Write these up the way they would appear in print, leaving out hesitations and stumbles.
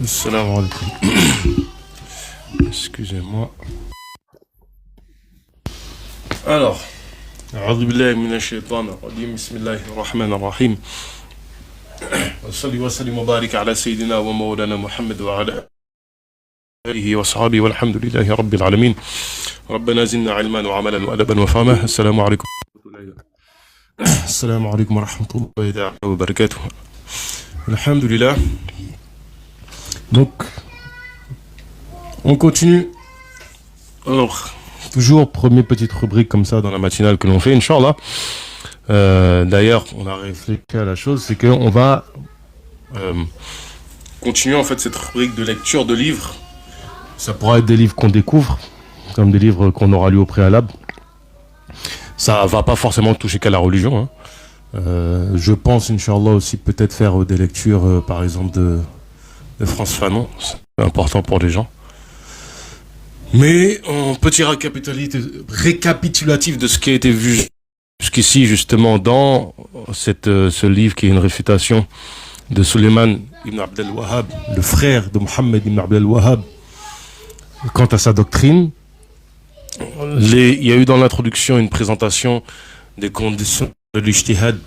Assalamu alaikum. Excusez-moi. Alors, أعوذ بالله من الشيطان الرجيم بسم الله الرحمن الرحيم وصلي وسلم وبارك على سيدنا ومولانا محمد وعلى آله وصحبه والحمد لله رب العالمين ربنا زدنا علما وعملا وأدبا وفهما السلام عليكم السلام عليكم ورحمة الله تعالى وبركاته الحمد لله. Donc, on continue. Alors, toujours première petite rubrique comme ça dans la matinale que l'on fait, Inch'Allah. D'ailleurs, on a réfléchi à la chose, c'est qu'on va continuer en fait cette rubrique de lecture de livres. Ça pourra être des livres qu'on découvre, comme des livres qu'on aura lus au préalable. Ça va pas forcément toucher qu'à la religion. Hein. Je pense, Inch'Allah, aussi peut-être faire des lectures, par exemple, de France Fanon. C'est important pour les gens. Mais en petit récapitulatif de ce qui a été vu jusqu'ici, justement, dans ce livre qui est une réfutation de Suleiman ibn Abdel Wahhab, le frère de Mohammed ibn Abdel Wahhab, quant à sa doctrine. Il y a eu dans l'introduction une présentation des conditions de l'ijtihad,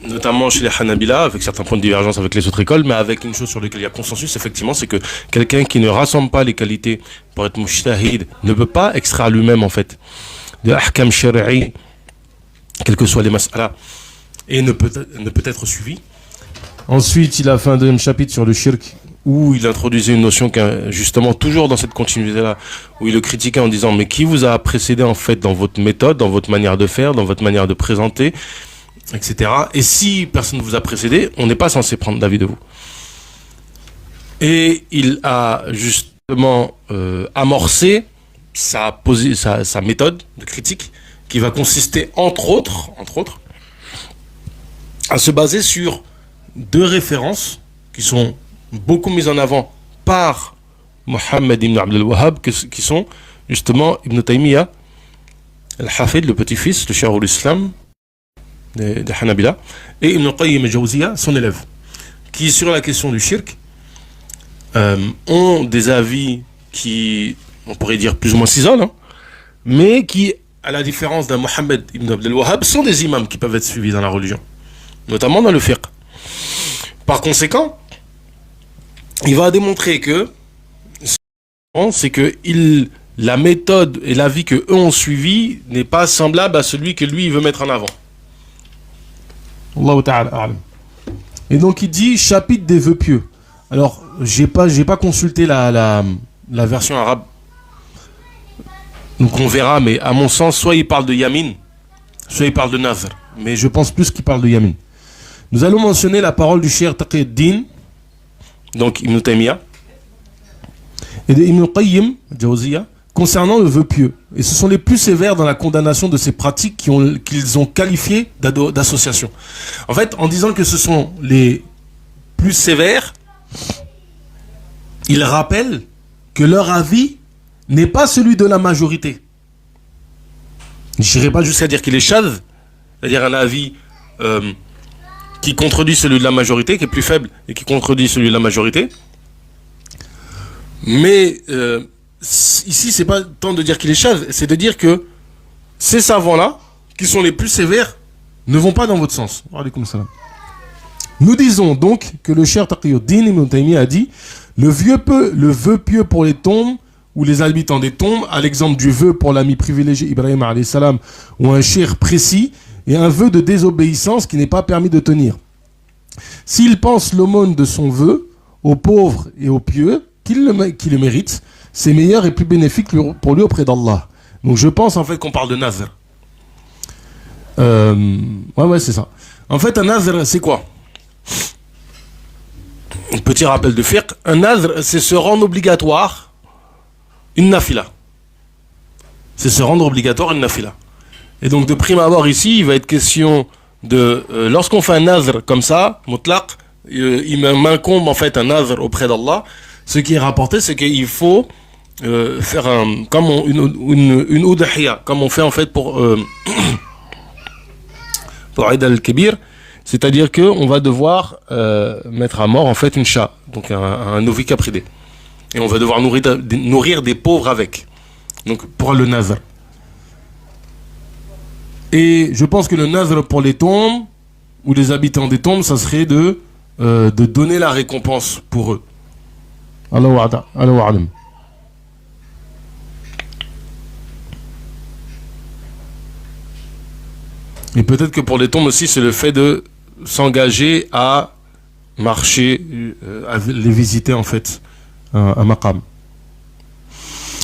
notamment chez les Hanabila, avec certains points de divergence avec les autres écoles, mais avec une chose sur laquelle il y a consensus, effectivement, c'est que quelqu'un qui ne rassemble pas les qualités pour être mujtahid ne peut pas extraire lui-même, en fait, de ahkam shari'i, quelles que soient les mas'ala, et ne peut être suivi. Ensuite, il a fait un deuxième chapitre sur le shirk, où il introduisait une notion qui, justement, toujours dans cette continuité-là, où il le critiquait en disant, mais qui vous a précédé, en fait, dans votre méthode, dans votre manière de faire, dans votre manière de présenter, etc. Et si personne ne vous a précédé, on n'est pas censé prendre d'avis de vous. Et il a justement amorcé sa méthode de critique, qui va consister, entre autres, à se baser sur deux références qui sont beaucoup mises en avant par Mohammed ibn Abdel Wahhab, qui sont justement Ibn Taymiyyah, Al-Hafid, le petit-fils, le Cheikh l'Islam des Hanabila, et Ibn Qayyim al-Jawziyya, son élève, qui, sur la question du shirk, ont des avis qui, on pourrait dire, plus ou moins s'isolent, hein, mais qui, à la différence d'un Mohammed ibn Abdel Wahhab, sont des imams qui peuvent être suivis dans la religion, notamment dans le fiqh. Par conséquent, il va démontrer que la méthode et l'avis que eux ont suivi n'est pas semblable à celui que lui il veut mettre en avant. Allahu ta'ala a'lam. Et donc il dit chapitre des vœux pieux. Alors j'ai pas consulté la version arabe. Donc on verra, mais à mon sens, soit il parle de yamin, soit il parle de nazr. Mais je pense plus qu'il parle de yamin. Nous allons mentionner la parole du Cheikh Taqiyuddin, donc Ibn Taymiyyah, et de Ibn Qayyim Jawziyya, concernant le vœu pieux. Et ce sont les plus sévères dans la condamnation de ces pratiques qu'ils ont qualifiées d'association. En fait, en disant que ce sont les plus sévères, ils rappellent que leur avis n'est pas celui de la majorité. Je n'irai pas jusqu'à dire qu'il est shadh, c'est-à-dire un avis qui contredit celui de la majorité, qui est plus faible et qui contredit celui de la majorité. Mais ici, c'est pas tant de dire qu'il est shadh, c'est de dire que ces savants-là, qui sont les plus sévères, ne vont pas dans votre sens. Alaykoum salam. Nous disons donc que le Cheikh Taqiyuddin Ibn Taymiyyah a dit le vœu pieux pour les tombes ou les habitants des tombes, à l'exemple du vœu pour l'ami privilégié Ibrahim alayhi salam ou un cheikh précis, et un vœu de désobéissance qui n'est pas permis de tenir. S'il pense l'aumône de son vœu aux pauvres et aux pieux, qu'il le mérite, c'est meilleur et plus bénéfique pour lui auprès d'Allah. Donc je pense en fait qu'on parle de nazr. Ouais, c'est ça. En fait, un nazr, c'est quoi? Un petit rappel de fiqh. Un nazr, c'est se rendre obligatoire une nafila. C'est se rendre obligatoire une nafila. Et donc de prime abord ici, il va être question de... lorsqu'on fait un nazr comme ça, mutlaq, il m'incombe en fait un nazr auprès d'Allah. Ce qui est rapporté, c'est qu'il faut faire une udhiya, comme on fait en fait pour Eid al-Kibir, c'est-à-dire qu'on va devoir mettre à mort en fait une chat, donc un novice capridé. Et on va devoir nourrir des pauvres avec. Donc pour le nazr. Et je pense que le nazr pour les tombes, ou les habitants des tombes, ça serait de donner la récompense pour eux. Allahu a'lam. Et peut-être que pour les tombes aussi, c'est le fait de s'engager à marcher, à les visiter en fait, un maqam.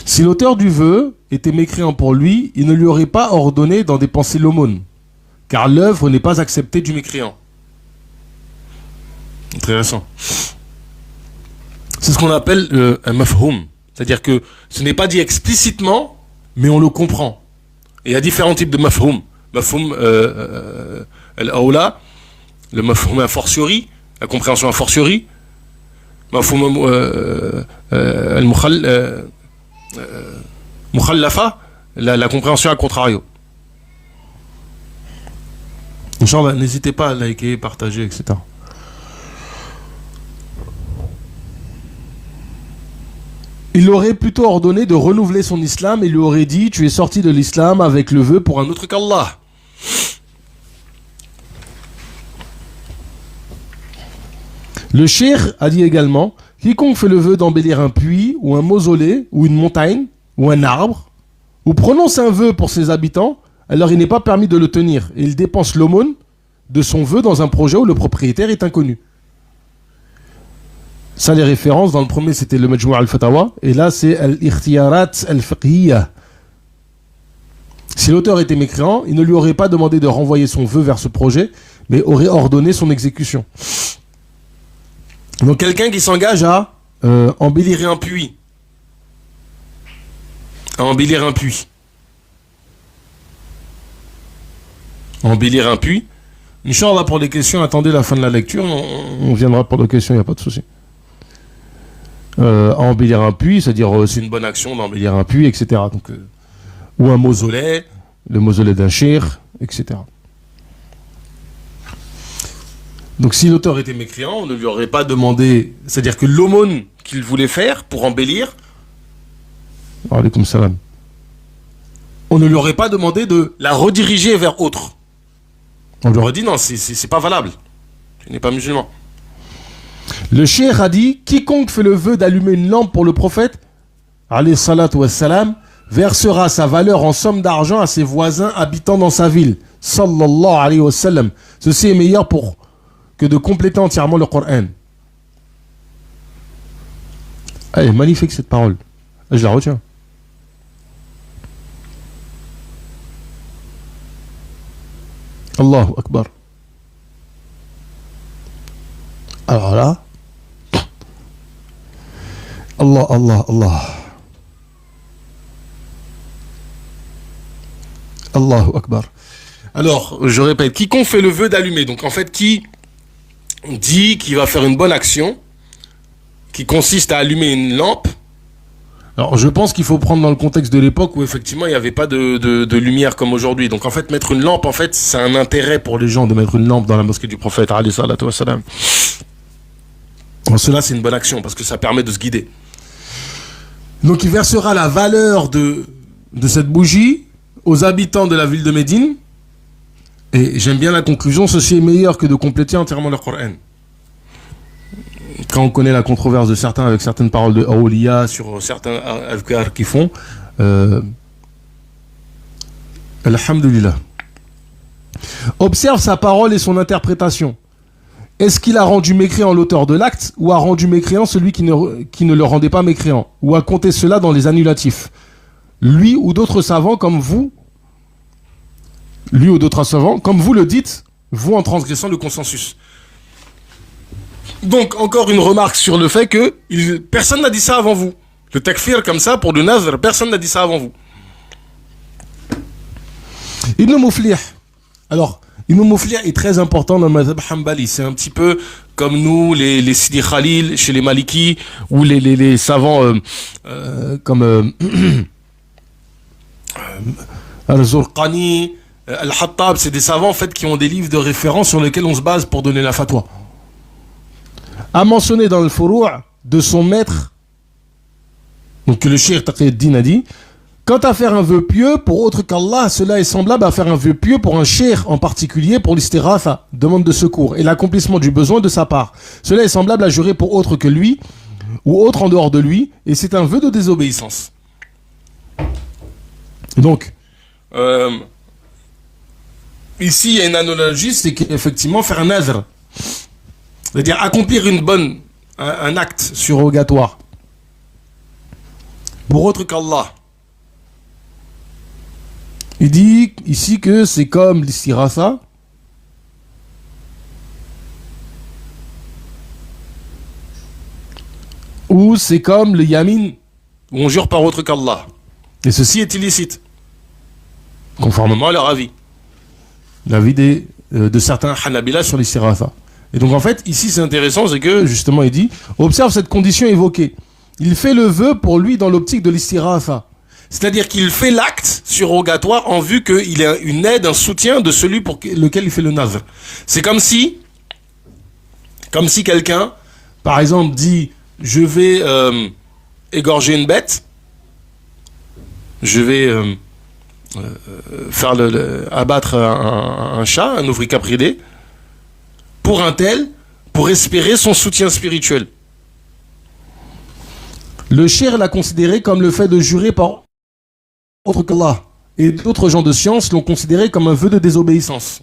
Si l'auteur du vœu était mécréant pour lui, il ne lui aurait pas ordonné d'en dépenser l'aumône, car l'œuvre n'est pas acceptée du mécréant. Intéressant. C'est ce qu'on appelle un mafhoum, c'est-à-dire que ce n'est pas dit explicitement, mais on le comprend. Et il y a différents types de mafhoum. Mafhoum al-awla, le mafhoum a fortiori, la compréhension a fortiori, mafhoum al-mukhallafa, la compréhension à contrario. Inch'Allah, n'hésitez pas à liker, partager, etc. Il aurait plutôt ordonné de renouveler son islam et lui aurait dit: tu es sorti de l'islam avec le vœu pour un autre qu'Allah. Le cheikh a dit également: quiconque fait le vœu d'embellir un puits ou un mausolée ou une montagne ou un arbre ou prononce un vœu pour ses habitants, alors il n'est pas permis de le tenir et il dépense l'aumône de son vœu dans un projet où le propriétaire est inconnu. Ça, les références, dans le premier c'était le Majmou' al-Fatawa et là c'est al-Ikhtiyarat al-Fiqhiyya. Si l'auteur était mécréant, il ne lui aurait pas demandé de renvoyer son vœu vers ce projet, mais aurait ordonné son exécution. Donc quelqu'un qui s'engage à embellir un puits. À embellir un puits. Embellir un puits. Inch'Allah, pour les questions, attendez la fin de la lecture, on viendra pour les questions, il n'y a pas de souci. Embellir un puits, c'est-à-dire c'est une bonne action d'embellir un puits, etc. Donc, ou un mausolée, le mausolée d'un cheikh, etc. Donc si l'auteur était mécréant, on ne lui aurait pas demandé, c'est-à-dire que l'aumône qu'il voulait faire pour embellir, alaykoum salam, on ne lui aurait pas demandé de la rediriger vers autre. On lui aurait dit non, c'est pas valable, tu n'es pas musulman. Le cheikh a dit: quiconque fait le vœu d'allumer une lampe pour le prophète, alayhi salatu wassalam, versera sa valeur en somme d'argent à ses voisins habitant dans sa ville, sallallahu alayhi wa sallam. Ceci est meilleur que de compléter entièrement le Coran. Elle est magnifique cette parole. Je la retiens. Allahu Akbar. Alors là, Allah, Allah, Allah. Allahu Akbar. Alors, je répète, quiconque fait le vœu d'allumer, donc en fait, qui dit qu'il va faire une bonne action, qui consiste à allumer une lampe. Alors, je pense qu'il faut prendre dans le contexte de l'époque où effectivement il n'y avait pas de lumière comme aujourd'hui. Donc en fait, mettre une lampe, en fait, c'est un intérêt pour les gens de mettre une lampe dans la mosquée du prophète, alayhi salatu wassalam. En cela, c'est une bonne action parce que ça permet de se guider. Donc il versera la valeur de cette bougie aux habitants de la ville de Médine. Et j'aime bien la conclusion: ceci est meilleur que de compléter entièrement le Coran. Quand on connaît la controverse de certains avec certaines paroles de Awliya sur certains adhkar qu'ils font, alhamdulillah. Observe sa parole et son interprétation. Est-ce qu'il a rendu mécréant l'auteur de l'acte, ou a rendu mécréant celui qui ne le rendait pas mécréant, ou a compté cela dans les annulatifs? Lui ou d'autres savants comme vous le dites, vous en transgressant le consensus. Donc, encore une remarque sur le fait que personne n'a dit ça avant vous. Le takfir comme ça, pour le nazr, personne n'a dit ça avant vous. Ibn Muflih. Alors, Ibn Muflih est très important dans le madhab Hanbali. C'est un petit peu comme nous, les Sidi Khalil, chez les Maliki, ou les savants comme Al-Zurqani, Al-Hattab. C'est des savants en fait qui ont des livres de référence sur lesquels on se base pour donner la fatwa. A mentionné dans le Furu' de son maître, donc que le Cheikh Taqiyuddin a dit, quant à faire un vœu pieux pour autre qu'Allah, cela est semblable à faire un vœu pieux pour un cheikh en particulier pour l'istiratha, demande de secours, et l'accomplissement du besoin de sa part. Cela est semblable à jurer pour autre que lui, ou autre en dehors de lui, et c'est un vœu de désobéissance. Donc, ici il y a une analogie, c'est qu'effectivement faire un nazr, c'est-à-dire accomplir un acte surrogatoire pour autre qu'Allah. Il dit ici que c'est comme l'istiratha, ou c'est comme le yamin, où on jure par autre qu'Allah. Et ceci est illicite, conformément à leur avis. L'avis de certains Hanabila sur l'istiratha. Et donc en fait, ici c'est intéressant, c'est que justement il dit, observe cette condition évoquée. Il fait le vœu pour lui dans l'optique de l'istiratha. C'est-à-dire qu'il fait l'acte surrogatoire en vue qu'il ait une aide, un soutien de celui pour lequel il fait le nazr. C'est comme si quelqu'un, par exemple, dit « Je vais égorger une bête, je vais faire abattre un chat, un ouvrier capridé, pour un tel, pour espérer son soutien spirituel. » Le cheikh l'a considéré comme le fait de jurer par autre qu'Allah. Et d'autres gens de science l'ont considéré comme un vœu de désobéissance.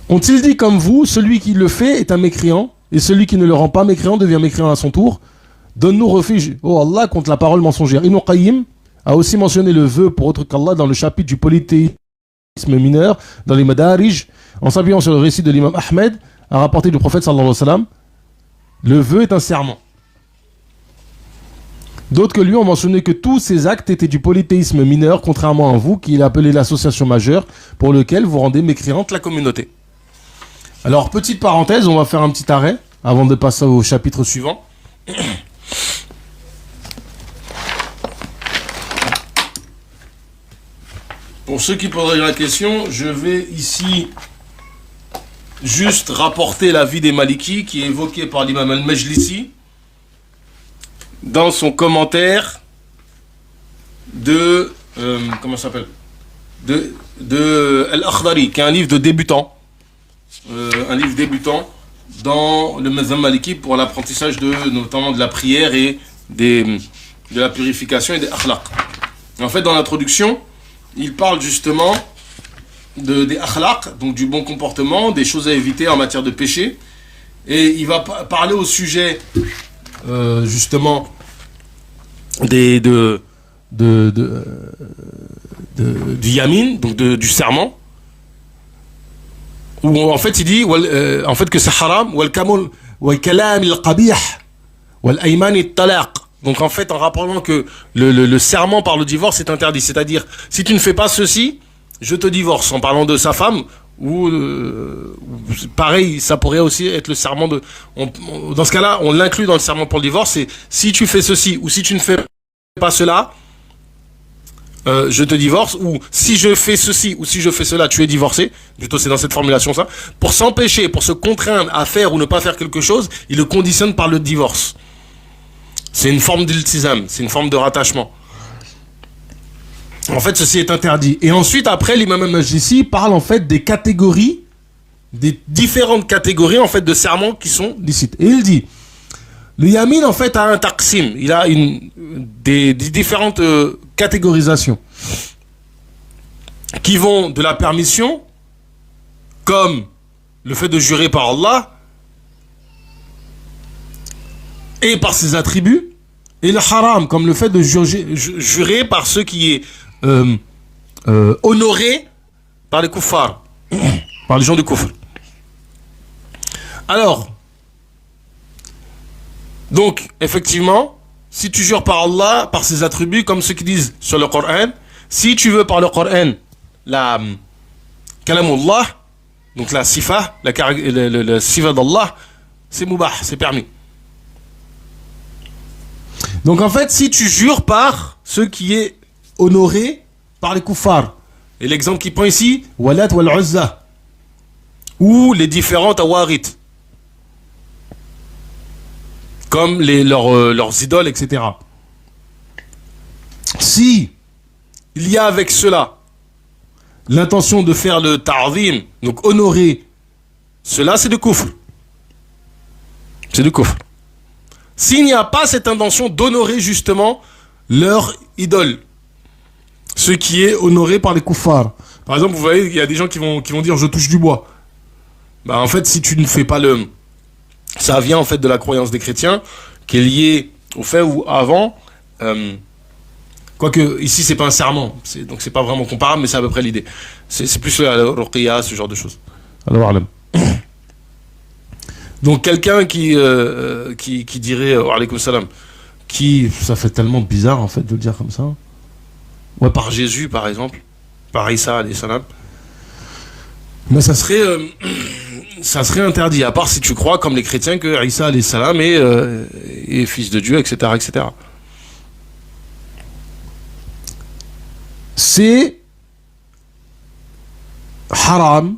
Ont-ils dit comme vous, celui qui le fait est un mécréant, et celui qui ne le rend pas mécréant devient mécréant à son tour? Donne-nous refuge, ô Allah, contre la parole mensongère. Ibn Qayyim a aussi mentionné le vœu pour autre qu'Allah dans le chapitre du polythéisme mineur, dans les Madarij, en s'appuyant sur le récit de l'imam Ahmed, a rapporté du prophète sallallahu alayhi wa sallam. Le vœu est un serment. D'autres que lui ont mentionné que tous ces actes étaient du polythéisme mineur, contrairement à vous, qui est appelé l'association majeure, pour lequel vous rendez mécréante la communauté. Alors, petite parenthèse, on va faire un petit arrêt, avant de passer au chapitre suivant. Pour ceux qui poseraient la question, je vais ici juste rapporter l'avis des Maliki, qui est évoqué par l'imam al-Majlisi, dans son commentaire de comment ça s'appelle, de Al-Akhdari, qui est un livre de débutant, dans le mazhab maliki pour l'apprentissage notamment de la prière et de la purification et des akhlaq. En fait, dans l'introduction, il parle justement des akhlaq, donc du bon comportement, des choses à éviter en matière de péché, et il va parler au sujet justement du yamin, donc du serment, où en fait il dit en fait que c'est haram, wal kalam al qabih wal ayman al talaq. Donc en fait en rappelant que le serment par le divorce est interdit, c'est-à-dire si tu ne fais pas ceci, je te divorce, en parlant de sa femme. Ou pareil, ça pourrait aussi être le serment dans ce cas-là, on l'inclut dans le serment pour le divorce. C'est si tu fais ceci ou si tu ne fais pas cela, je te divorce. Ou si je fais ceci ou si je fais cela, tu es divorcé. Plutôt, c'est dans cette formulation ça. Pour s'empêcher, pour se contraindre à faire ou ne pas faire quelque chose, il le conditionne par le divorce. C'est une forme d'iltizam, c'est une forme de rattachement. En fait, ceci est interdit. Et ensuite, après, l'imam al-Majlisi parle en fait des catégories, des différentes catégories en fait de serments qui sont licites. Et il dit, le yamin en fait a un taqsim, il a des différentes catégorisations qui vont de la permission, comme le fait de jurer par Allah et par ses attributs, et le haram, comme le fait de jurer par ce qui est honoré par les kuffars, par les gens du kufr. Alors, donc, effectivement, si tu jures par Allah, par ses attributs, comme ceux qui disent sur le Coran, si tu veux par le Coran Kalamullah, donc la sifa, la sifa d'Allah, c'est mubah, c'est permis. Donc en fait, si tu jures par ce qui est honoré par les kuffars, et l'exemple qu'il prend ici, Walat wal Uzza, ou les différents Tawarit, comme leurs idoles, etc. Si il y a avec cela l'intention de faire le ta'zim, donc honorer, cela c'est du kufr. C'est du kufr. S'il n'y a pas cette intention d'honorer justement leur idole, ce qui est honoré par les kuffars. Par exemple, vous voyez, il y a des gens qui vont dire je touche du bois. Bah en fait, si tu ne fais pas le... Ça vient en fait de la croyance des chrétiens, qui est liée au fait où avant... quoique ici c'est pas un serment, donc c'est pas vraiment comparable, mais c'est à peu près l'idée. C'est plus la ruqya, ce genre de choses. Alors, donc quelqu'un qui dirait wa alaykoum salam, ça fait tellement bizarre en fait de le dire comme ça. Ouais, par Jésus par exemple, par Isa alayhi salam. Mais ça serait interdit, à part si tu crois comme les chrétiens que Isa alayhi salam est fils de Dieu, etc., etc. C'est haram,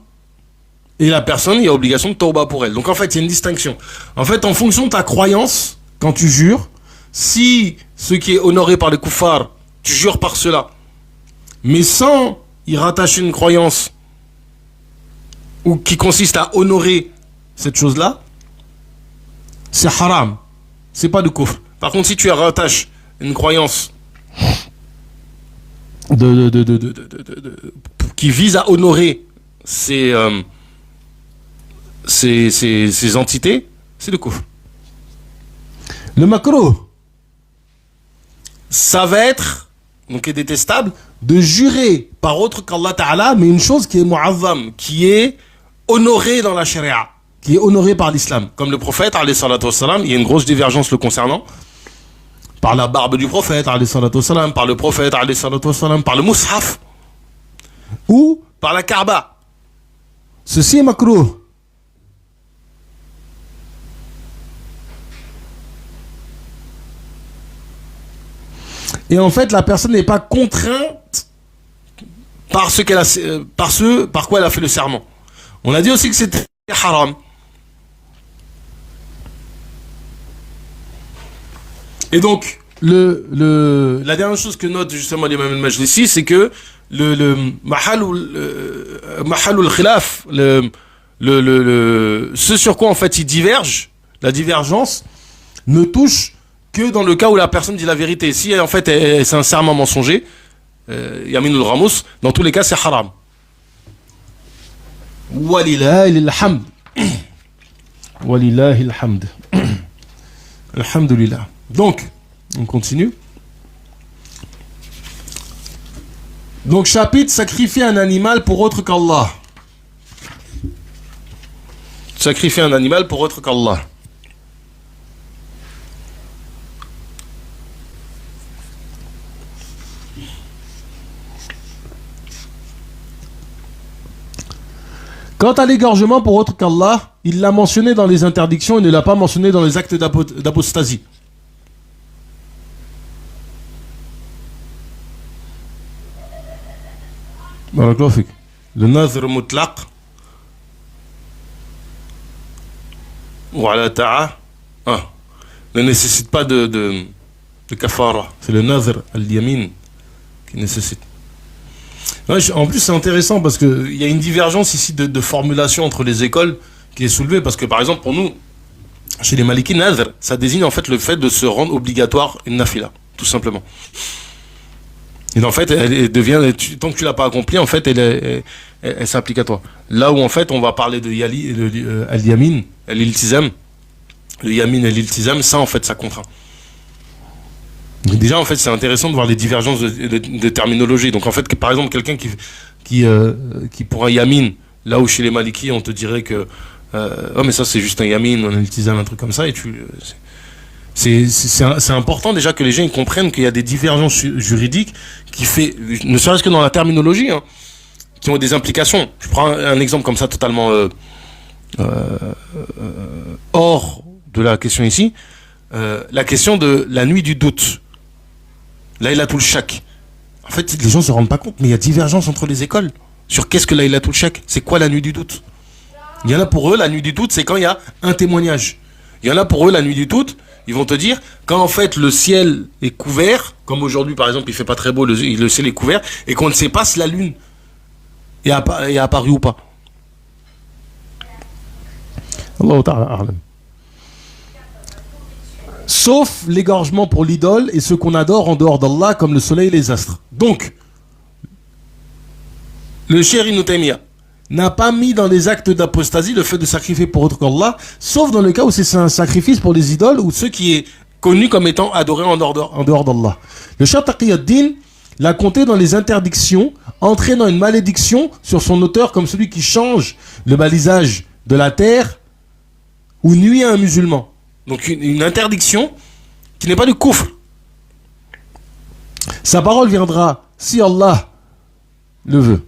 et la personne, il y a obligation de tawba pour elle. Donc en fait, il y a une distinction. En fait, en fonction de ta croyance, quand tu jures, si ce qui est honoré par les kuffars, tu jures par cela, mais sans y rattacher une croyance ou qui consiste à honorer cette chose-là, c'est haram. C'est pas du kufr. Par contre, si tu y rattaches une croyance qui vise à honorer ces entités, c'est le kufr. Le makruh, ça va être, donc est détestable, de jurer par autre qu'Allah Ta'ala, mais une chose qui est mu'azzam, qui est honorée dans la charia, qui est honorée par l'islam. Comme le prophète, alayhi salatu wassalam, il y a une grosse divergence le concernant, par la barbe du prophète, alayhi salatu wassalam, par le prophète, alayhi salatu wassalam, par le mushaf, ou par la Kaaba. Ceci est makruh. Et en fait, la personne n'est pas contrainte par par quoi elle a fait le serment. On a dit aussi que c'était haram. Et donc, la dernière chose que note justement l'imam al-Majlisi, c'est que le mahalul khilaf, ce sur quoi en fait il diverge, la divergence, ne touche que dans le cas où la personne dit la vérité. Si en fait c'est un serment mensonger, Yaminul Ramus, dans tous les cas c'est haram. Walillahi alhamd. Walillahi alhamd. Alhamdulillah. Donc, on continue. Donc, chapitre sacrifier un animal pour autre qu'Allah. Sacrifier un animal pour autre qu'Allah. Quant à l'égorgement pour autre qu'Allah, il l'a mentionné dans les interdictions et ne l'a pas mentionné dans les actes d'apostasie. Le nazr mutlaq ou ala ta'a ne nécessite pas de kafara. C'est le nazr al-yamin qui nécessite. En plus, c'est intéressant parce qu'il y a une divergence ici de formulation entre les écoles qui est soulevée. Parce que, par exemple, pour nous, chez les Maliki, Nazr, ça désigne en fait le fait de se rendre obligatoire une nafila, tout simplement. Et en fait, elle devient, tant que tu l'as pas accompli, en fait, elle s'applique à toi. Là où, en fait, on va parler de al-yamin, al-iltizam, le yamin et l'iltizam, ça, en fait, ça contraint. Déjà, en fait, c'est intéressant de voir les divergences de terminologie. Donc, en fait, par exemple, quelqu'un qui pour un yamin, là où chez les Malikis, on te dirait que oh, mais ça, c'est juste un yamin, on utilise un truc comme ça, et c'est important déjà que les gens ils comprennent qu'il y a des divergences juridiques qui fait, ne serait-ce que dans la terminologie, hein, qui ont des implications. Je prends un exemple comme ça totalement hors de la question ici. La question de la nuit du doute. Laylatul Shak. En fait, les gens ne se rendent pas compte, mais il y a divergence entre les écoles sur qu'est-ce que Laylatul Shak. C'est quoi la nuit du doute? Il y en a pour eux, la nuit du doute, c'est quand il y a un témoignage. Il y en a pour eux, la nuit du doute, ils vont te dire, quand en fait le ciel est couvert, comme aujourd'hui par exemple, il fait pas très beau, le ciel est couvert, et qu'on ne sait pas si la lune est apparue ou pas. Allah ta'ala a'lam. Sauf l'égorgement pour l'idole et ce qu'on adore en dehors d'Allah, comme le soleil et les astres. Donc, le Cheikh Ibn Taymiyyah n'a pas mis dans les actes d'apostasie le fait de sacrifier pour autre qu'Allah, sauf dans le cas où c'est un sacrifice pour les idoles ou ceux qui est connu comme étant adoré en dehors d'Allah. Le Cheikh Taqi ad-Din l'a compté dans les interdictions, entraînant une malédiction sur son auteur comme celui qui change le balisage de la terre ou nuit à un musulman. Donc une interdiction qui n'est pas du kufr. Sa parole viendra si Allah le veut.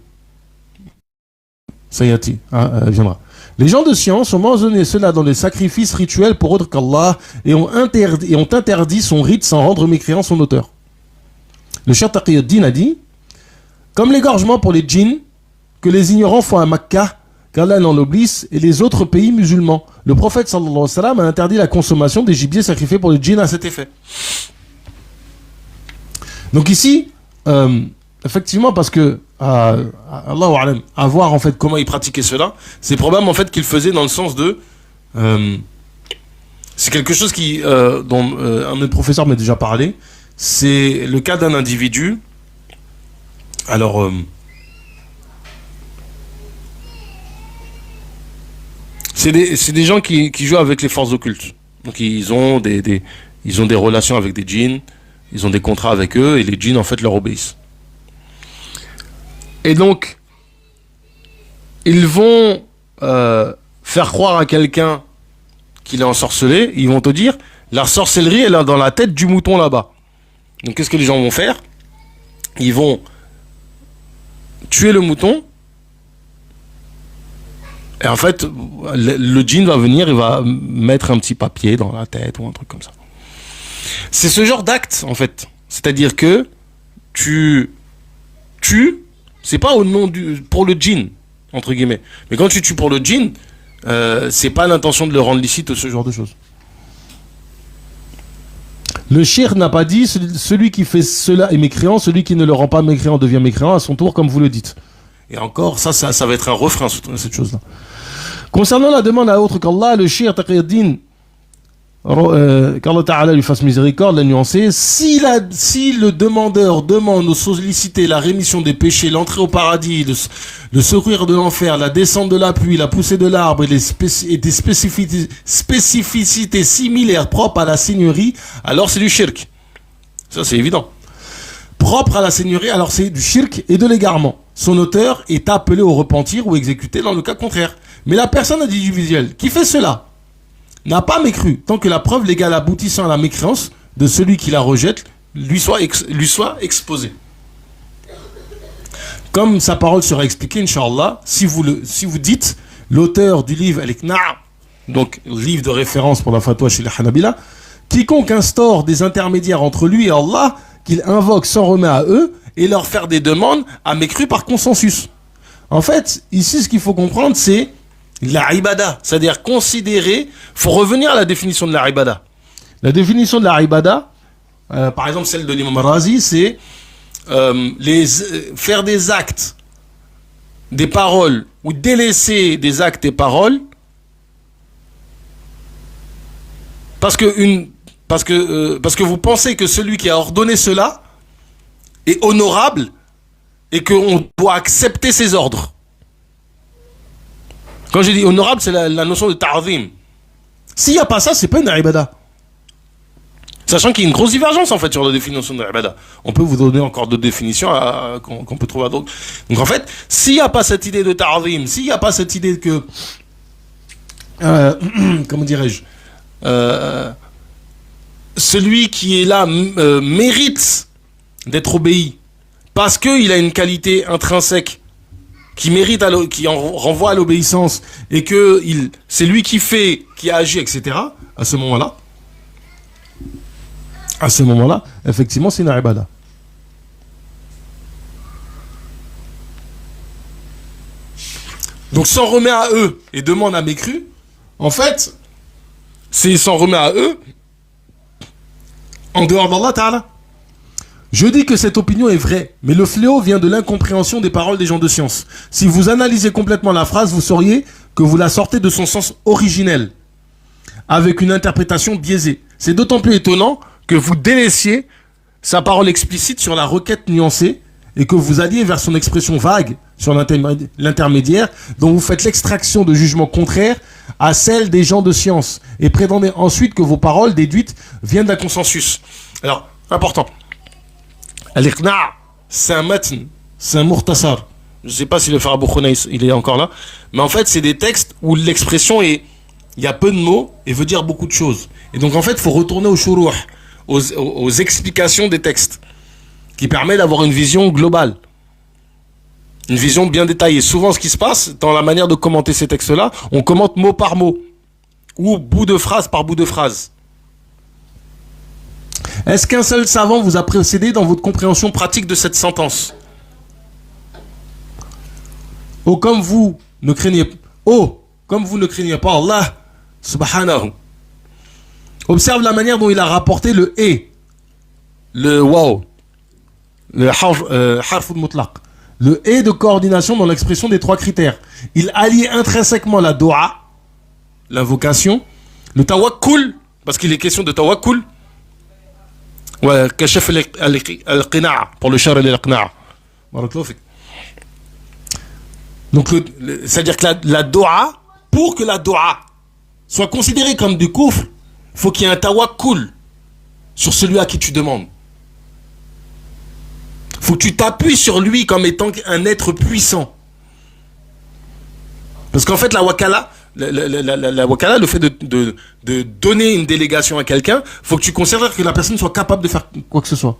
Sayati viendra. Les gens de science ont mentionné cela dans les sacrifices rituels pour autre qu'Allah et ont interdit son rite sans rendre mécréant son auteur. Le Cheikh Taqi ad-Din a dit, comme l'égorgement pour les djinns que les ignorants font à Makkah, qu'Allah n'en oblisse, et les autres pays musulmans. Le prophète sallallahu alayhi wa sallam a interdit la consommation des gibiers sacrifiés pour les djinns à cet effet. Donc ici, effectivement, parce que Allahu a'lam, à voir en fait comment il pratiquait cela, c'est probable en fait qu'il faisait dans le sens de c'est quelque chose dont un de mes professeurs m'a déjà parlé. C'est le cas d'un individu. Alors c'est des gens qui jouent avec les forces occultes. Donc ils ont des relations avec des djinns, ils ont des contrats avec eux et les djinns en fait leur obéissent. Et donc, ils vont faire croire à quelqu'un qu'il est ensorcelé. Ils vont te dire, la sorcellerie elle est dans la tête du mouton là-bas. Donc qu'est-ce que les gens vont faire? Ils vont tuer le mouton. Et en fait, le djinn va venir, il va mettre un petit papier dans la tête ou un truc comme ça. C'est ce genre d'acte, en fait. C'est-à-dire que tu tues, c'est pas au nom pour le djinn, entre guillemets. Mais quand tu tues pour le djinn, c'est pas l'intention de le rendre licite ou ce genre de choses. Le shirk n'a pas dit celui qui fait cela est mécréant, celui qui ne le rend pas mécréant devient mécréant à son tour, comme vous le dites. Et encore, ça va être un refrain, cette chose-là. Concernant la demande à autre qu'Allah, le Cheikh Taqi ad-Din, qu'Allah Ta'ala lui fasse miséricorde, l'a nuancé, si le demandeur demande au sollicité la rémission des péchés, l'entrée au paradis, le secourir de l'enfer, la descente de la pluie, la poussée de l'arbre et des spécificités similaires propres à la seigneurie, alors c'est du shirk. Ça c'est évident. Propre à la seigneurie, alors c'est du shirk et de l'égarement. Son auteur est appelé au repentir ou exécuté dans le cas contraire. Mais la personne individuelle qui fait cela n'a pas mécru tant que la preuve légale aboutissant à la mécréance de celui qui la rejette lui soit exposée. Comme sa parole sera expliquée, Inch'Allah, si vous dites, l'auteur du livre Al-Iqna', donc livre de référence pour la fatwa chez les Hanabila, quiconque instaure des intermédiaires entre lui et Allah, qu'il invoque sans remède à eux, et leur faire des demandes à mécru par consensus. En fait, ici, ce qu'il faut comprendre, c'est la ibada, c'est-à-dire considérer, faut revenir à la définition de la ibada. La définition de la ibada, par exemple celle de l'imam Razi, c'est faire des actes, des paroles, ou délaisser des actes et paroles, parce que vous pensez que celui qui a ordonné cela est honorable et qu'on doit accepter ses ordres. Quand j'ai dit honorable, c'est la notion de ta'zim. S'il n'y a pas ça, c'est pas une ibada. Sachant qu'il y a une grosse divergence en fait sur la définition de l'ibada. On peut vous donner encore d'autres définitions qu'on peut trouver à d'autres. Donc en fait, s'il n'y a pas cette idée de ta'zim, s'il n'y a pas cette idée que comment dirais-je, celui qui est là mérite d'être obéi parce qu'il a une qualité intrinsèque qui mérite, qui en renvoie à l'obéissance, et que c'est lui qui fait, qui agit, etc., à ce moment-là, effectivement, c'est une ibada. Donc s'en remet à eux et demande à mes crus, en fait, c'est s'en remet à eux en dehors d'Allah Ta'ala. Je dis que cette opinion est vraie, mais le fléau vient de l'incompréhension des paroles des gens de science. Si vous analysez complètement la phrase, vous sauriez que vous la sortez de son sens originel, avec une interprétation biaisée. C'est d'autant plus étonnant que vous délaissiez sa parole explicite sur la requête nuancée et que vous alliez vers son expression vague sur l'intermédiaire, dont vous faites l'extraction de jugements contraires à celle des gens de science et prétendez ensuite que vos paroles déduites viennent d'un consensus. Alors, important. Al-Iqna', c'est un matn, c'est un murtasar. Je ne sais pas si le Frère Abou Khounaïs, il est encore là, mais en fait, c'est des textes où l'expression est, il y a peu de mots et veut dire beaucoup de choses. Et donc, en fait, il faut retourner au shuruh, aux explications des textes, qui permet d'avoir une vision globale, une vision bien détaillée. Souvent, ce qui se passe dans la manière de commenter ces textes-là, on commente mot par mot, ou bout de phrase par bout de phrase. Est-ce qu'un seul savant vous a précédé dans votre compréhension pratique de cette sentence? Oh, comme vous ne craignez pas Allah, subhanahu. Observe la manière dont il a rapporté le et, le waw, le harf mutlaq, le et de coordination dans l'expression des trois critères. Il allie intrinsèquement la dua, l'invocation, le tawakkul, parce qu'il est question de tawakkul, ouais, kashaf al-qina' pour le shar al-iqna'. Donc, c'est-à-dire que la dua, pour que la dua soit considérée comme du kufr, il faut qu'il y ait un tawakkul sur celui à qui tu demandes. Il faut que tu t'appuies sur lui comme étant un être puissant. Parce qu'en fait, la wakala, le fait de donner une délégation à quelqu'un, il faut que tu considères que la personne soit capable de faire quoi que ce soit.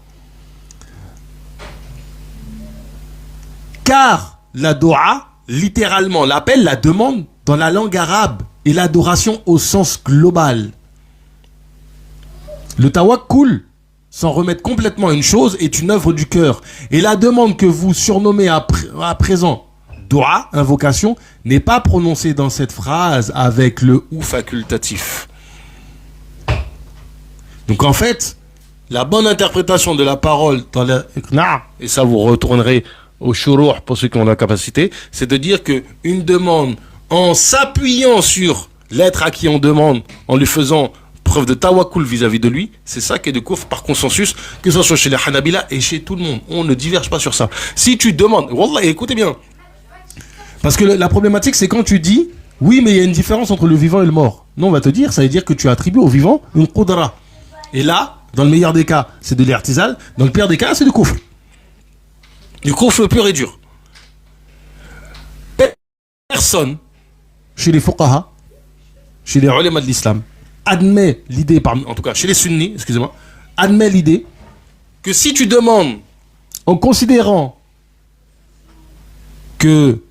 Car la dua, littéralement, l'appel, la demande dans la langue arabe et l'adoration au sens global. Le tawakkul, s'en remettre complètement à une chose, est une œuvre du cœur. Et la demande que vous surnommez à présent dua, invocation, n'est pas prononcée dans cette phrase avec le ou facultatif. Donc en fait, la bonne interprétation de la parole dans la iqna', et ça vous retournerez au shuruh pour ceux qui ont la capacité, c'est de dire que une demande en s'appuyant sur l'être à qui on demande, en lui faisant preuve de tawakkul vis-à-vis de lui, c'est ça qui est de kufr par consensus, que ce soit chez les Hanabila et chez tout le monde. On ne diverge pas sur ça. Si tu demandes, wallah, écoutez bien, parce que la problématique c'est quand tu dis, oui mais il y a une différence entre le vivant et le mort. Non, on va te dire, ça veut dire que tu attribues au vivant une qudra. Et là, dans le meilleur des cas, c'est de l'irtizal, dans le pire des cas, c'est du kufr. Du kufr pur et dur. Personne, chez les fuqaha, chez les ulama de l'islam, admet l'idée, en tout cas chez les sunnis, excusez-moi, admet l'idée que si tu demandes en considérant que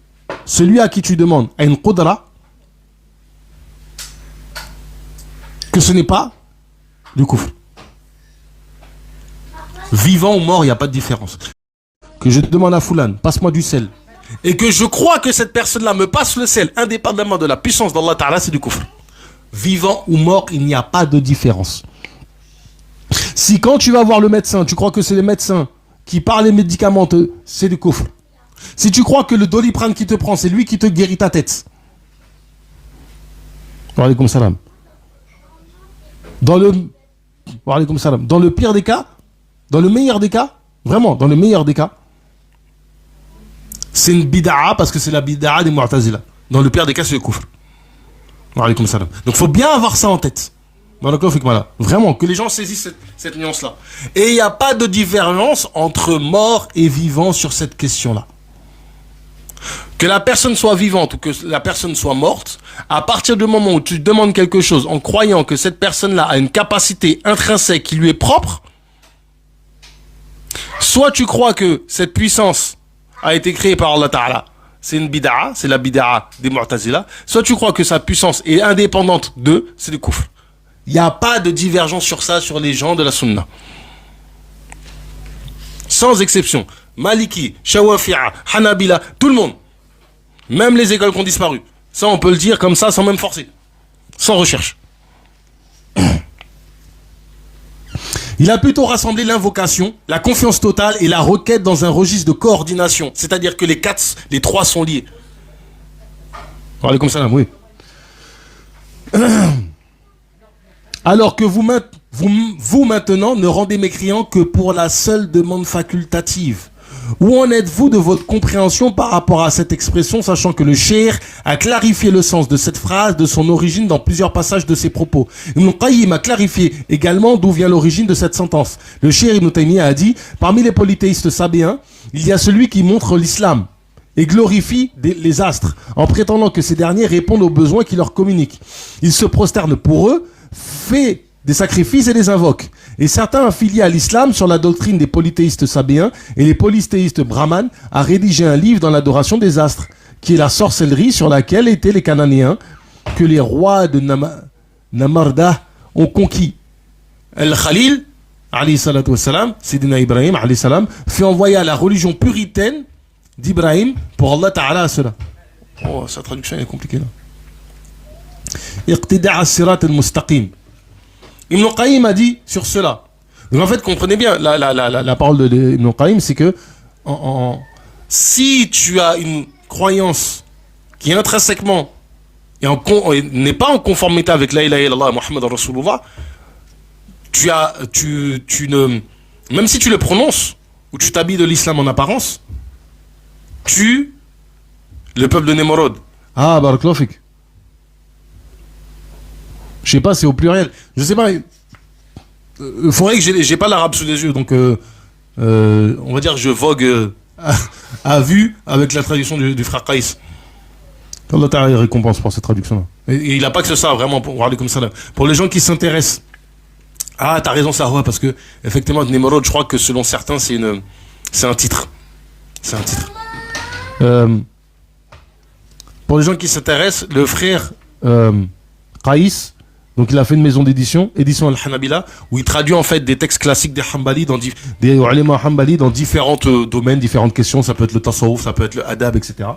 celui à qui tu demandes a une qudra, que ce n'est pas du kufr. Vivant ou mort, il n'y a pas de différence. Que je demande à Foulane, passe-moi du sel, et que je crois que cette personne-là me passe le sel, indépendamment de la puissance d'Allah Ta'ala, c'est du kufr. Vivant ou mort, il n'y a pas de différence. Si quand tu vas voir le médecin, tu crois que c'est le médecin qui parle les médicaments, c'est du kufr. Si tu crois que le doliprane qui te prend, c'est lui qui te guérit ta tête. Wa alaykoum salam. Dans le pire des cas, dans le meilleur des cas, vraiment, dans le meilleur des cas, c'est une bid'a parce que c'est la bid'a des Mu'tazila. Dans le pire des cas, c'est le kufr. Wa alaykoum salam. Donc il faut bien avoir ça en tête. Vraiment, que les gens saisissent cette nuance-là. Et il n'y a pas de différence entre mort et vivant sur cette question-là. Que la personne soit vivante ou que la personne soit morte, à partir du moment où tu demandes quelque chose en croyant que cette personne-là a une capacité intrinsèque qui lui est propre, soit tu crois que cette puissance a été créée par Allah Ta'ala c'est une bid'a, c'est la bid'a des Mu'tazila, soit tu crois que sa puissance est indépendante d'eux, c'est du kufr. Il n'y a pas de divergence sur ça, sur les gens de la sunna. Sans exception. Maliki, Shawafi'a, Hanabila, tout le monde. Même les écoles qui ont disparu. Ça, on peut le dire comme ça, sans même forcer. Sans recherche. Il a plutôt rassemblé l'invocation, la confiance totale et la requête dans un registre de coordination. C'est-à-dire que les trois sont liés. Alaykoum salam, oui. Alors que vous maintenant ne rendez mécréant que pour la seule demande facultative. Où en êtes-vous de votre compréhension par rapport à cette expression, sachant que le cheikh a clarifié le sens de cette phrase, de son origine dans plusieurs passages de ses propos. Ibn Qayyim a clarifié également d'où vient l'origine de cette sentence. Le cheikh Ibn Taymiyyah a dit, parmi les polythéistes sabéens, il y a celui qui montre l'islam et glorifie les astres, en prétendant que ces derniers répondent aux besoins qu'il leur communique. Il se prosterne pour eux, fait des sacrifices et les invoque. Et certains affiliés à l'islam sur la doctrine des polythéistes sabéens et les polythéistes brahmanes a rédigé un livre dans l'adoration des astres, qui est la sorcellerie sur laquelle étaient les Cananéens, que les rois de Namarda ont conquis. Al-Khalil, alayhi salatu wassalam, Sidina Ibrahim, alayhi salam, fait envoyer à la religion puritaine d'Ibrahim pour Allah Ta'ala à cela. Oh, sa traduction est compliquée là. Iqtida' as-sirat al-mustaqim. Ibn Qayyim a dit sur cela. Donc en fait, comprenez bien, la parole de Ibn Qayyim, c'est que si tu as une croyance qui intrinsèquement n'est pas en conformité avec la ilaha illallah Muhammad Rasulullah, même si tu le prononces, ou tu t'habilles de l'islam en apparence, le peuple de Némorod. Ah, Baraklofik. Je sais pas, c'est au pluriel. Je sais pas. Il faudrait que j'ai pas l'arabe sous les yeux, donc on va dire que je vogue à vue avec la traduction du frère Qaïs. Allah Ta'ala récompense pour cette traduction-là. Et il n'a pas que ça, vraiment, pour parler comme ça. Là. Pour les gens qui s'intéressent. Ah, t'as raison, ça, ouais, parce que, effectivement, Némorod, je crois que selon certains, c'est un titre. C'est un titre. Pour les gens qui s'intéressent, le frère Qaïs, donc il a fait une maison d'édition, édition Al-Hanabila, où il traduit en fait des textes classiques des Hanbali, des ulama Hanbali dans différents domaines, différentes questions. Ça peut être le tasawwuf, ça peut être le adab, etc.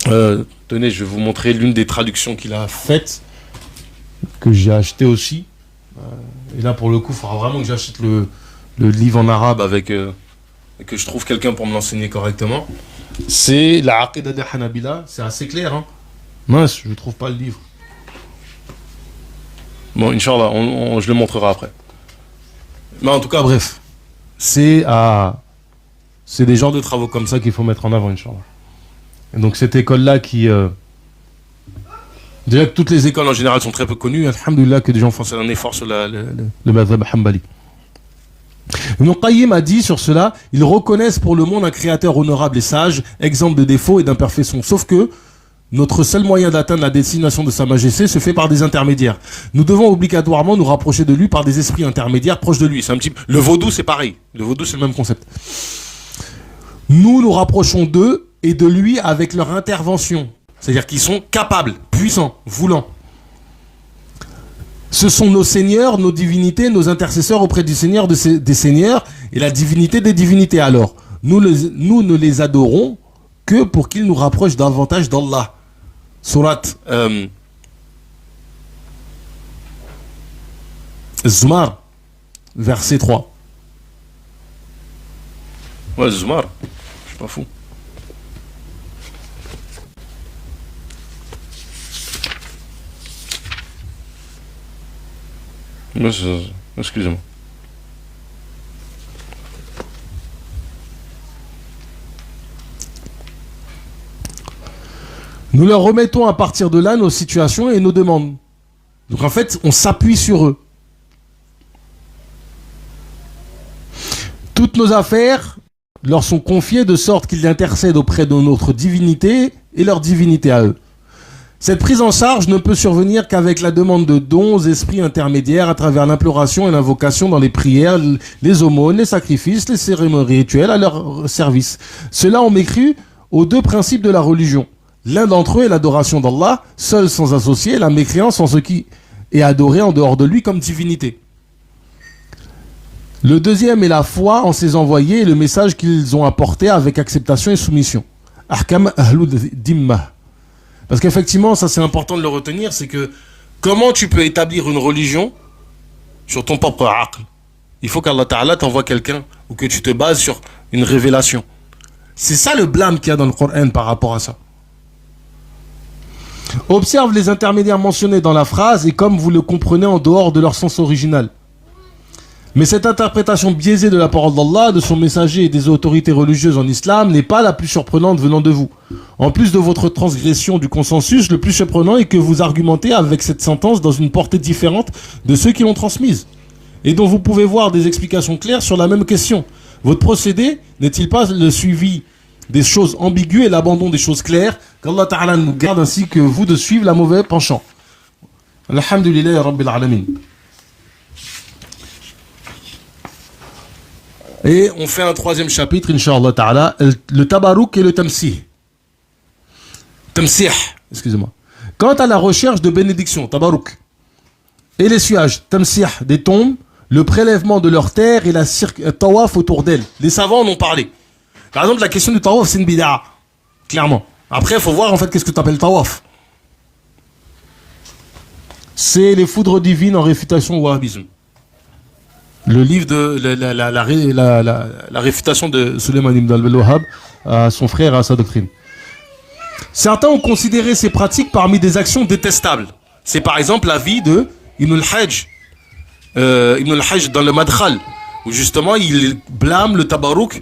Tenez, je vais vous montrer l'une des traductions qu'il a faites, que j'ai acheté aussi. Et là, pour le coup, il faudra vraiment que j'achète le livre en arabe et que je trouve quelqu'un pour me l'enseigner correctement. C'est la Aqidah des Hanabila, c'est assez clair, hein. Mince, je ne trouve pas le livre. Bon, Inch'Allah, je le montrerai après. Mais en tout cas, bref. C'est des genres de travaux comme ça qu'il faut mettre en avant, Inch'Allah. Et donc cette école-là qui... déjà que toutes les écoles en général sont très peu connues, alhamdoulilah que des gens font un effort sur le madhhab hanbali. Ibn Qayyim a dit sur cela, ils reconnaissent pour le monde un créateur honorable et sage, exempt de défauts et d'imperfections. Sauf que notre seul moyen d'atteindre la destination de Sa Majesté se fait par des intermédiaires. Nous devons obligatoirement nous rapprocher de lui par des esprits intermédiaires proches de lui. C'est un petit... Le vaudou, c'est pareil. Le vaudou, c'est le même concept. Nous nous rapprochons d'eux et de lui avec leur intervention. C'est-à-dire qu'ils sont capables, puissants, voulants. Ce sont nos seigneurs, nos divinités, nos intercesseurs auprès du Seigneur des seigneurs et la divinité des divinités. Alors, nous ne les adorons que pour qu'ils nous rapprochent davantage d'Allah. Surat Zumar, verset 3. Ouais, Zumar, je suis pas fou. Excusez-moi. Nous leur remettons à partir de là nos situations et nos demandes. Donc en fait, on s'appuie sur eux. Toutes nos affaires leur sont confiées de sorte qu'ils intercèdent auprès de notre divinité et leur divinité à eux. Cette prise en charge ne peut survenir qu'avec la demande de dons aux esprits intermédiaires à travers l'imploration et l'invocation dans les prières, les aumônes, les sacrifices, les cérémonies rituelles à leur service. Ceux-là ont mécru aux deux principes de la religion. L'un d'entre eux est l'adoration d'Allah, seul sans associé, la mécréance en ce qui est adoré en dehors de lui comme divinité. Le deuxième est la foi en ses envoyés et le message qu'ils ont apporté avec acceptation et soumission. Ahkam ahlud dimma. Parce qu'effectivement, ça c'est important de le retenir, c'est que comment tu peux établir une religion sur ton propre aql? Il faut qu'Allah Ta'ala t'envoie quelqu'un ou que tu te bases sur une révélation. C'est ça le blâme qu'il y a dans le Coran par rapport à ça. Observe les intermédiaires mentionnés dans la phrase et comme vous le comprenez en dehors de leur sens original. Mais cette interprétation biaisée de la parole d'Allah, de son messager et des autorités religieuses en islam n'est pas la plus surprenante venant de vous. En plus de votre transgression du consensus, le plus surprenant est que vous argumentez avec cette sentence dans une portée différente de ceux qui l'ont transmise. Et dont vous pouvez voir des explications claires sur la même question. Votre procédé n'est-il pas le suivi des choses ambiguës et l'abandon des choses claires? Qu'Allah Ta'ala nous garde ainsi que vous de suivre la mauvaise penchant. Alhamdulillah Rabbil Alamin. Et on fait un troisième chapitre, Inch'Allah Ta'ala, le tabarouk et le tamsih. Tamsih, excusez-moi. Quant à la recherche de bénédiction, tabarouk, et l'essuage, tamsih, des tombes, le prélèvement de leurs terres et la tawaf autour d'elles. Les savants en ont parlé. Par exemple, la question du tawaf, c'est une bid'a. Clairement. Après, il faut voir en fait qu'est-ce que tu appelles tawaf. C'est les foudres divines en réfutation au wahhabisme. Le livre de la réfutation de Sulayman ibn al-Wahhab à son frère et à sa doctrine. Certains ont considéré ces pratiques parmi des actions détestables. C'est par exemple la vie de Ibn al-Hajj. Ibn al-Hajj dans le Madkhal, où justement il blâme le tabarouk,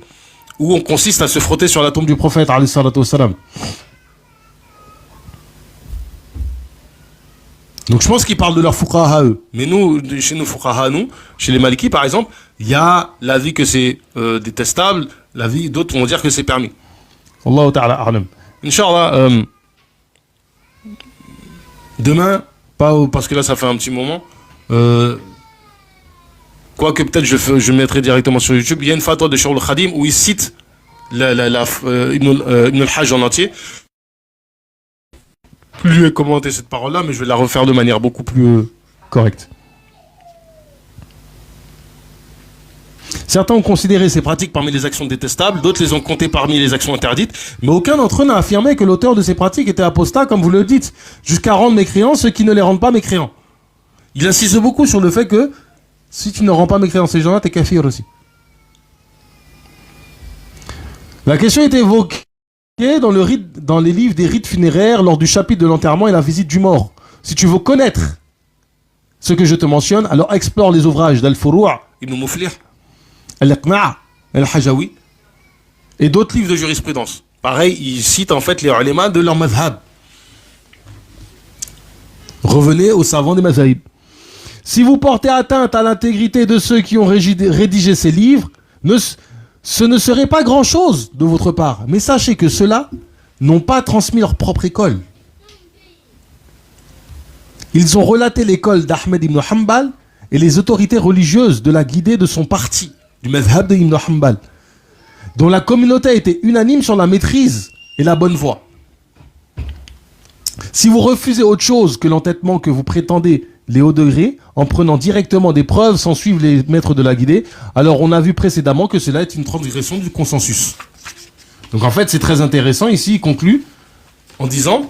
où on consiste à se frotter sur la tombe du prophète alayhi salatu wassalam. Donc je pense qu'ils parlent de leurs fuqaha eux. Mais nous, chez nos fuqaha, nous, chez les malikis par exemple, il y a l'avis que c'est détestable, l'avis d'autres vont dire que c'est permis. Allahu ta'ala a'lam. Inch'Allah, demain, pas parce que là ça fait un petit moment, quoique peut-être je mettrai directement sur YouTube, il y a une fatwa de Shaul al-Khadim où il cite Ibn al-Hajj en entier. Lui ai commenté cette parole-là, mais je vais la refaire de manière beaucoup plus correcte. Certains ont considéré ces pratiques parmi les actions détestables, d'autres les ont comptées parmi les actions interdites, mais aucun d'entre eux n'a affirmé que l'auteur de ces pratiques était apostat, comme vous le dites, jusqu'à rendre mécréants ceux qui ne les rendent pas mécréants. Il insiste beaucoup sur le fait que si tu ne rends pas mécréants ces gens-là, t'es kafir aussi. La question est évoquée dans les livres des rites funéraires lors du chapitre de l'enterrement et la visite du mort. Si tu veux connaître ce que je te mentionne, alors explore les ouvrages d'Al-Furu' Ibn Muflih, Al-Iqna' Al-Hajawi et d'autres livres de jurisprudence. Pareil, ils citent en fait les ulama de leur madhab. Revenez aux savants des mazahib. Si vous portez atteinte à l'intégrité de ceux qui ont rédigé ces livres, ce ne serait pas grand-chose de votre part. Mais sachez que ceux-là n'ont pas transmis leur propre école. Ils ont relaté l'école d'Ahmed ibn Hanbal et les autorités religieuses de la guidée de son parti, du madhab de Ibn Hanbal, dont la communauté a été unanime sur la maîtrise et la bonne voie. Si vous refusez autre chose que l'entêtement que vous prétendez les hauts degrés, en prenant directement des preuves sans suivre les maîtres de la guidée, alors on a vu précédemment que cela est une transgression du consensus. Donc en fait c'est très intéressant, ici il conclut en disant,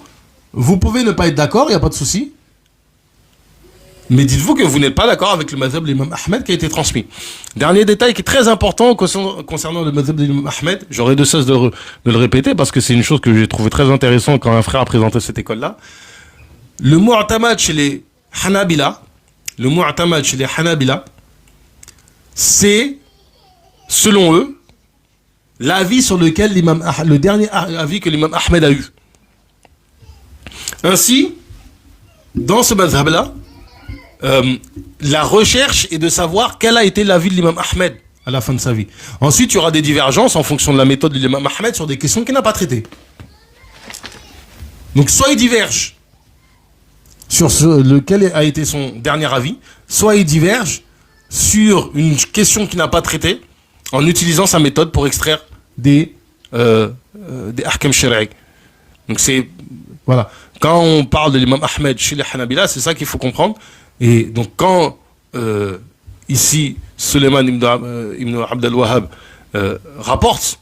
vous pouvez ne pas être d'accord, il n'y a pas de souci, mais dites-vous que vous n'êtes pas d'accord avec le madhab de l'imam Ahmed qui a été transmis. Dernier détail qui est très important concernant le madhab de l'imam Ahmed, j'aurais de cesse de le répéter parce que c'est une chose que j'ai trouvé très intéressante quand un frère a présenté cette école-là. Le mu'tamad chez les Hanabila, c'est, selon eux, l'avis sur lequel le dernier avis que l'imam Ahmed a eu. Ainsi, dans ce madhab-là, la recherche est de savoir quel a été l'avis de l'imam Ahmed à la fin de sa vie. Ensuite, il y aura des divergences en fonction de la méthode de l'imam Ahmed sur des questions qu'il n'a pas traitées. Donc, soit il diverge sur lequel a été son dernier avis, soit il diverge sur une question qu'il n'a pas traitée en utilisant sa méthode pour extraire des des ahkam shari'i. Donc c'est Voilà. quand on parle de l'imam Ahmed chez les Hanabila, c'est ça qu'il faut comprendre. Et donc quand ici Suleiman ibn Abd al-Wahhab rapporte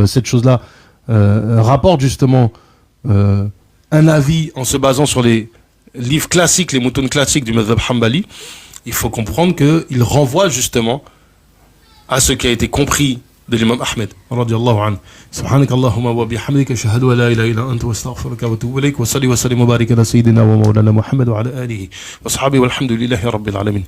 cette chose-là, rapporte justement un avis en se basant sur les livres classiques, les moutons classiques du madhab Hanbali, il faut comprendre qu'il renvoie justement à ce qui a été compris de l'imam Ahmed radiyallahu anhu. Subhanakallahumma wa bihamdika ashhadu an la ilaha illa anta astaghfiruka wa atubu ilayk wa salli wa sallim wa barik ala sayyidina wa mawlana Muhammad wa ala alihi wa sahbihi walhamdulillahi rabbil alamin.